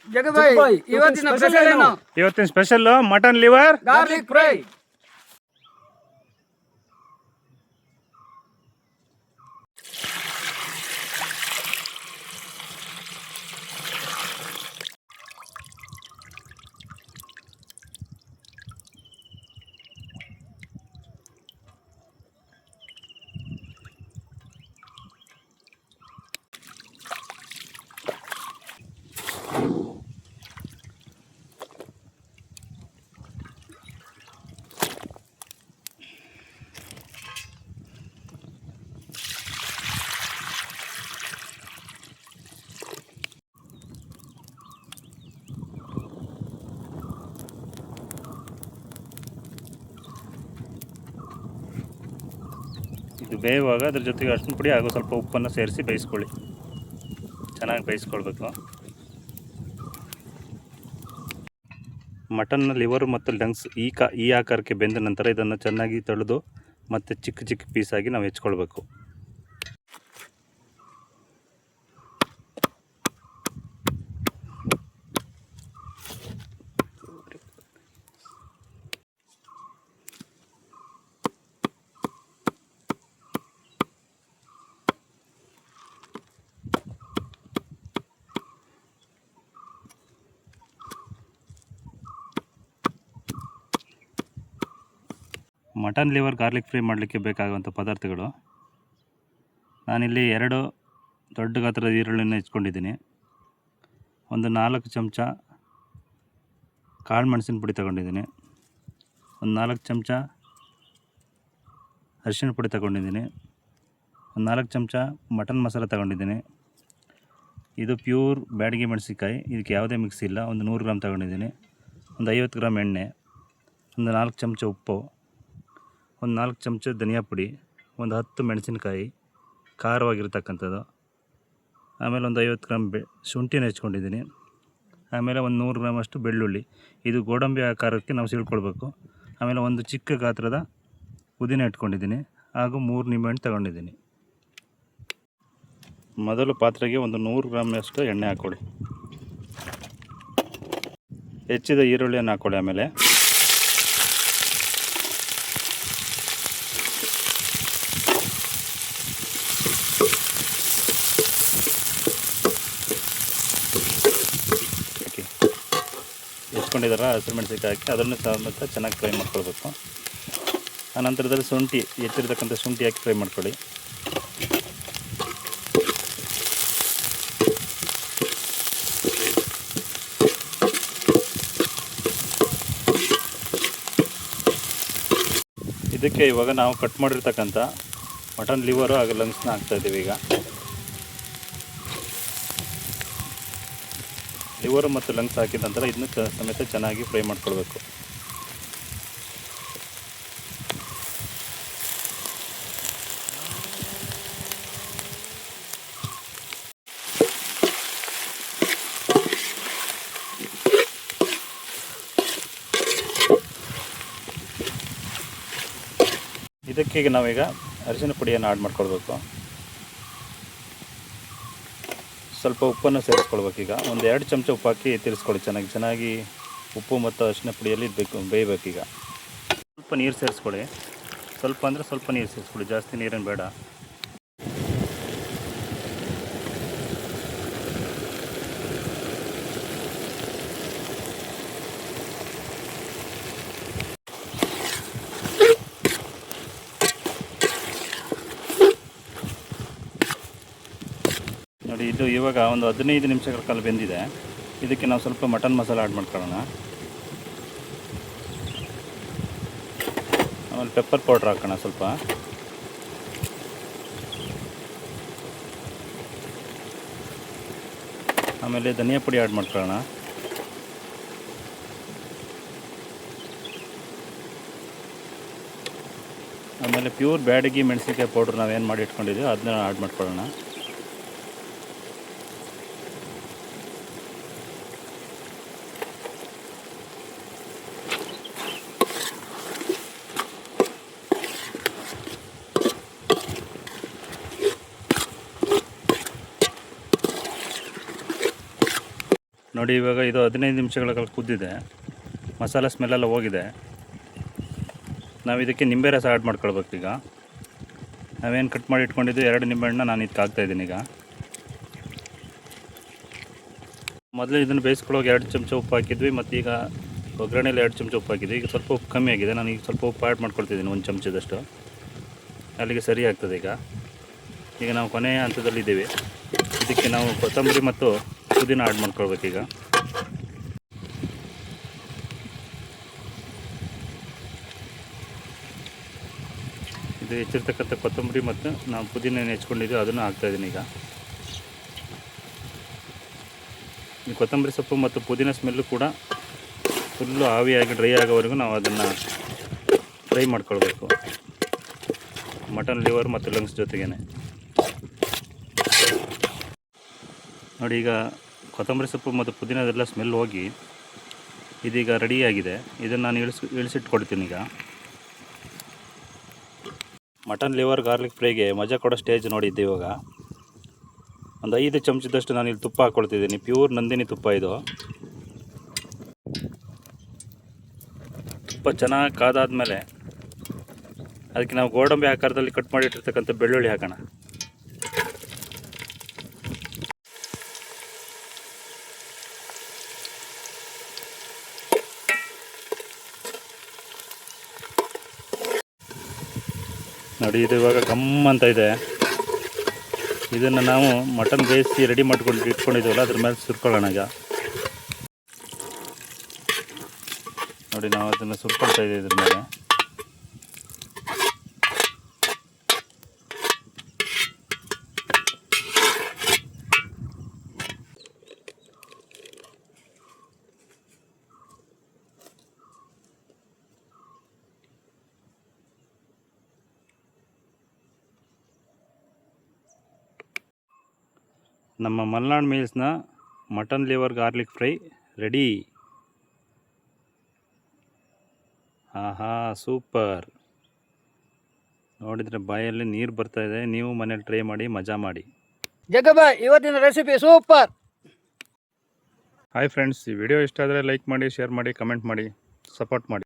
ಜಗಭಾಯ್ ಇವತ್ತಿನ ಸ್ಪೆಷಲ್ ಏನು? ಇವತ್ತಿನ special mutton liver garlic fry. ಇದು ಬೇಯುವಾಗ ಅದ್ರ ಜೊತೆಗೆ ಅರಿಶಿನ ಪುಡಿ ಹಾಗೂ ಸ್ವಲ್ಪ ಉಪ್ಪನ್ನು ಸೇರಿಸಿ ಬೇಯಿಸ್ಕೊಳ್ಳಿ. ಚೆನ್ನಾಗಿ ಬೇಯಿಸ್ಕೊಳ್ಬೇಕು. ಮಟನ್ನ ಲಿವರು ಮತ್ತು ಲಂಗ್ಸ್ ಈ ಆಕಾರಕ್ಕೆ ಬೆಂದ ನಂತರ ಇದನ್ನು ಚೆನ್ನಾಗಿ ತೊಳೆದು ಮತ್ತು ಚಿಕ್ಕ ಚಿಕ್ಕ ಪೀಸಾಗಿ ನಾವು ಹೆಚ್ಕೊಳ್ಬೇಕು. ಮಟನ್ ಲಿವರ್ ಗಾರ್ಲಿಕ್ ಫ್ರೈ ಮಾಡಲಿಕ್ಕೆ ಬೇಕಾಗುವಂಥ ಪದಾರ್ಥಗಳು, ನಾನಿಲ್ಲಿ 2 ದೊಡ್ಡ ಗಾತ್ರದ ಈರುಳ್ಳಿನ ಹೆಚ್ಕೊಂಡಿದ್ದೀನಿ. ಒಂದು 4 ಚಮಚ ಕಾಳು ಮೆಣಸಿನ ಪುಡಿ ತಗೊಂಡಿದ್ದೀನಿ. ಒಂದು 4 ಚಮಚ ಅರಿಶಿನ ಪುಡಿ ತಗೊಂಡಿದ್ದೀನಿ. ಒಂದು 4 ಚಮಚ ಮಟನ್ ಮಸಾಲ ತಗೊಂಡಿದ್ದೀನಿ. ಇದು ಪ್ಯೂರ್ ಬ್ಯಾಡಗಿ ಮೆಣಸಿನ್ಕಾಯಿ, ಇದಕ್ಕೆ ಯಾವುದೇ ಮಿಕ್ಸ್ ಇಲ್ಲ. ಒಂದು 100 ಗ್ರಾಮ್ ತಗೊಂಡಿದ್ದೀನಿ. ಒಂದು 50 ಗ್ರಾಮ್ ಎಣ್ಣೆ, ಒಂದು 4 ಚಮಚ ಉಪ್ಪು, ಒಂದು 4 ಚಮಚ ಧನಿಯಾ ಪುಡಿ, ಒಂದು 10 ಮೆಣಸಿನಕಾಯಿ ಖಾರವಾಗಿರ್ತಕ್ಕಂಥದ್ದು, ಆಮೇಲೆ ಒಂದು 50 ಗ್ರಾಮ್ ಶುಂಠಿನ ಹೆಚ್ಕೊಂಡಿದ್ದೀನಿ. ಆಮೇಲೆ ಒಂದು 100 ಗ್ರಾಮ್ ಅಷ್ಟು ಬೆಳ್ಳುಳ್ಳಿ, ಇದು ಗೋಡಂಬಿ ಆಕಾರಕ್ಕೆ ನಾವು ಸೀಳ್ಕೊಳ್ಬೇಕು. ಆಮೇಲೆ ಒಂದು ಚಿಕ್ಕ ಗಾತ್ರದ ಪುದೀನ ಇಟ್ಕೊಂಡಿದ್ದೀನಿ ಹಾಗೂ 3 ನಿಂಬೆಹಣ್ಣು ತಗೊಂಡಿದ್ದೀನಿ. ಮೊದಲು ಪಾತ್ರೆಗೆ ಒಂದು 100 ಗ್ರಾಮಷ್ಟು ಎಣ್ಣೆ ಹಾಕ್ಕೊಳ್ಳಿ. ಹೆಚ್ಚಿದ ಈರುಳ್ಳಿಯನ್ನು ಹಾಕ್ಕೊಳ್ಳಿ. ಆಮೇಲೆ ಹೆಚ್ಕೊಂಡಿದ್ದಾರ ಹಸಿರು ಮೆಣಸಿನ್ಕಾಯಿ ಹಾಕಿ ಅದನ್ನು ಸಮೇತ ಚೆನ್ನಾಗಿ ಫ್ರೈ ಮಾಡ್ಕೊಳ್ಬೇಕು. ಆನಂತರದಲ್ಲಿ ಶುಂಠಿ, ಹೆಚ್ಚಿರ್ತಕ್ಕಂಥ ಶುಂಠಿ ಹಾಕಿ ಫ್ರೈ ಮಾಡ್ಕೊಳ್ಳಿ. ಇದಕ್ಕೆ ಇವಾಗ ನಾವು ಕಟ್ ಮಾಡಿರ್ತಕ್ಕಂಥ ಮಟನ್ ಲಿವರು ಹಾಗೂ ಲಂಗ್ಸ್ನ ಹಾಕ್ತಾಯಿದ್ದೀವಿ. ಈಗ ಲಿವರು ಮತ್ತು ಲಂಗ್ಸ್ ಹಾಕಿದ ನಂತರ ಇದನ್ನು ಸಮೇತ ಚೆನ್ನಾಗಿ ಫ್ರೈ ಮಾಡ್ಕೊಳ್ಬೇಕು. ಇದಕ್ಕೆ ನಾವೀಗ ಅರಿಶಿನ ಪುಡಿಯನ್ನು ಆಡ್ ಮಾಡ್ಕೊಳ್ಬೇಕು. ಸ್ವಲ್ಪ ಉಪ್ಪನ್ನು ಸೇರಿಸ್ಕೊಳ್ಬೇಕು. ಈಗ ಒಂದು 2 ಚಮಚ ಉಪ್ಪು ಹಾಕಿ ತಿರ್ಸ್ಕೊಳ್ಳಿ. ಚೆನ್ನಾಗಿ ಉಪ್ಪು ಮತ್ತು ಅರಿಶಿನ ಪುಡಿಯಲ್ಲಿ ಬೇಯಬೇಕೀಗ. ಸ್ವಲ್ಪ ನೀರು ಸೇರಿಸ್ಕೊಳ್ಳಿ. ಸ್ವಲ್ಪ ಅಂದರೆ ಸ್ವಲ್ಪ ನೀರು ಸೇರಿಸ್ಕೊಳ್ಳಿ, ಜಾಸ್ತಿ ನೀರೇನು ಬೇಡ. ನೋಡಿ, ಇದು ಇವಾಗ ಒಂದು 15 ನಿಮಿಷಗಳ ಕಾಲ ಬೆಂದಿದೆ. ಇದಕ್ಕೆ ನಾವು ಸ್ವಲ್ಪ ಮಟನ್ ಮಸಾಲ ಆ್ಯಡ್ ಮಾಡ್ಕೊಳ್ಳೋಣ. ಆಮೇಲೆ ಪೆಪ್ಪರ್ ಪೌಡ್ರ್ ಹಾಕೋಣ ಸ್ವಲ್ಪ. ಆಮೇಲೆ ಧನಿಯಾ ಪುಡಿ ಆ್ಯಡ್ ಮಾಡ್ಕೊಳ್ಳೋಣ. ಆಮೇಲೆ ಪ್ಯೂರ್ ಬ್ಯಾಡಗಿ ಮೆಣಸಿನ್ಕಾಯಿ ಪೌಡ್ರ್ ನಾವೇನು ಮಾಡಿ ಇಟ್ಕೊಂಡಿದ್ದೀವಿ ಅದನ್ನ ಆ್ಯಡ್ ಮಾಡ್ಕೊಳ್ಳೋಣ. ನೋಡಿ ಇವಾಗ ಇದು 15 ನಿಮಿಷಗಳ ಕಾಲ ಕುದ್ದಿದೆ, ಮಸಾಲೆ ಸ್ಮೆಲ್ಲೆಲ್ಲ ಹೋಗಿದೆ. ನಾವು ಇದಕ್ಕೆ ನಿಂಬೆ ರಸ ಆ್ಯಡ್ ಮಾಡ್ಕೊಳ್ಬೇಕು. ಈಗ ನಾವೇನು ಕಟ್ ಮಾಡಿ ಇಟ್ಕೊಂಡಿದ್ದು 2 ನಿಂಬೆಹಣ್ಣು ನಾನು ಇದಕ್ಕೆ ಹಾಕ್ತಾಯಿದ್ದೀನಿ. ಈಗ ಮೊದಲು ಇದನ್ನು ಬೇಯಿಸ್ಕೊಳ್ಳೋಕೆ 2 ಚಮಚ ಉಪ್ಪು ಹಾಕಿದ್ವಿ, ಮತ್ತು ಈಗ ಒಗ್ಗರಣೆಯಲ್ಲಿ 2 ಚಮಚ ಉಪ್ಪು ಹಾಕಿದ್ವಿ. ಈಗ ಸ್ವಲ್ಪ ಉಪ್ಪು ಕಮ್ಮಿ ಆಗಿದೆ, ನಾನು ಈಗ ಸ್ವಲ್ಪ ಉಪ್ಪು ಆ್ಯಡ್ ಮಾಡ್ಕೊಳ್ತಿದ್ದೀನಿ, 1 ಚಮಚದಷ್ಟು. ಅಲ್ಲಿಗೆ ಸರಿ ಆಗ್ತದೆ. ಈಗ ನಾವು ಕೊನೆಯ ಹಂತದಲ್ಲಿದ್ದೀವಿ. ಇದಕ್ಕೆ ನಾವು ಕೊತ್ತಂಬರಿ ಮತ್ತು ಪುದೀನ ಆ್ಯಡ್ ಮಾಡ್ಕೊಳ್ಬೇಕು. ಈಗ ಇದು ಹೆಚ್ಚಿರ್ತಕ್ಕಂಥ ಕೊತ್ತಂಬರಿ ಮತ್ತು ನಾವು ಪುದೀನ ಹೆಚ್ಕೊಂಡಿದ್ದೀವಿ ಅದನ್ನು ಹಾಕ್ತಾಯಿದ್ದೀನಿ. ಈಗ ಈ ಕೊತ್ತಂಬರಿ ಸೊಪ್ಪು ಮತ್ತು ಪುದೀನ ಸ್ಮೆಲ್ಲು ಕೂಡ ಫುಲ್ಲು ಆವಿಯಾಗಿ ಡ್ರೈ ಆಗೋವರೆಗೂ ನಾವು ಅದನ್ನು ಫ್ರೈ ಮಾಡ್ಕೊಳ್ಬೇಕು, ಮಟನ್ ಲಿವರ್ ಮತ್ತು ಲಂಗ್ಸ್ ಜೊತೆಗೇ. ನೋಡಿ, ಈಗ ಕೊತ್ತಂಬರಿ ಸೊಪ್ಪು ಮತ್ತು ಪುದೀನದೆಲ್ಲ ಸ್ಮೆಲ್ ಹೋಗಿ ಇದೀಗ ರೆಡಿಯಾಗಿದೆ. ಇದನ್ನು ನಾನು ಇಳಿಸಿಟ್ಕೊಡ್ತೀನಿ. ಈಗ ಮಟನ್ ಲಿವರ್ ಗಾರ್ಲಿಕ್ ಫ್ರೈಗೆ ಮಜಾ ಕೊಡೋ ಸ್ಟೇಜ್ ನೋಡಿದ್ದೆ. ಇವಾಗ ಒಂದು 5 ಚಮಚದಷ್ಟು ನಾನು ಇಲ್ಲಿ ತುಪ್ಪ ಹಾಕ್ಕೊಳ್ತಿದ್ದೀನಿ. ಪ್ಯೂರ್ ನಂದಿನಿ ತುಪ್ಪ ಇದು. ತುಪ್ಪ ಚೆನ್ನಾಗಿ ಕಾದಾದ್ಮೇಲೆ ಅದಕ್ಕೆ ನಾವು ಗೋಡಂಬಿ ಆಕಾರದಲ್ಲಿ ಕಟ್ ಮಾಡಿಟ್ಟಿರ್ತಕ್ಕಂಥ ಬೆಳ್ಳುಳ್ಳಿ ಹಾಕೋಣ. ನೋಡಿ, ಇದು ಇವಾಗ ಗಮ್ ಅಂತ ಇದೆ. ಇದನ್ನು ನಾವು ಮಟನ್ ಬೇಯಿಸಿ ರೆಡಿ ಮಾಡ್ಕೊಂಡು ಇಟ್ಕೊಂಡಿದ್ದೀವಲ್ಲ ಅದ್ರ ಮೇಲೆ ಸುರ್ಕೊಳ್ಳೋಣ. ಈಗ ನೋಡಿ, ನಾವು ಅದನ್ನು ಸುರ್ಕೊಳ್ತಾ ಇದ್ದೀವಿ ಇದ್ರ ಮೇಲೆ. ನಮ್ಮ ಮಲ್ನಾಡ್ ಮೀಲ್ಸ್ನ mutton liver garlic fry ready. ಆಹಾ, ಸೂಪರ್! ನೋಡಿದರೆ ಬಾಯಲ್ಲಿ ನೀರು ಬರ್ತಾಯಿದೆ. ನೀವು ಮನೇಲಿ ಟ್ರೈ ಮಾಡಿ, ಮಜಾ ಮಾಡಿ. ಜಗ್ಗಬಾಯ್, ಇವತ್ತಿನ ರೆಸಿಪಿ ಸೂಪರ್. ಹಾಯ್ ಫ್ರೆಂಡ್ಸ್, ಈ ವಿಡಿಯೋ ಇಷ್ಟ ಆದರೆ ಲೈಕ್ ಮಾಡಿ, ಶೇರ್ ಮಾಡಿ, ಕಮೆಂಟ್ ಮಾಡಿ, ಸಪೋರ್ಟ್ ಮಾಡಿ.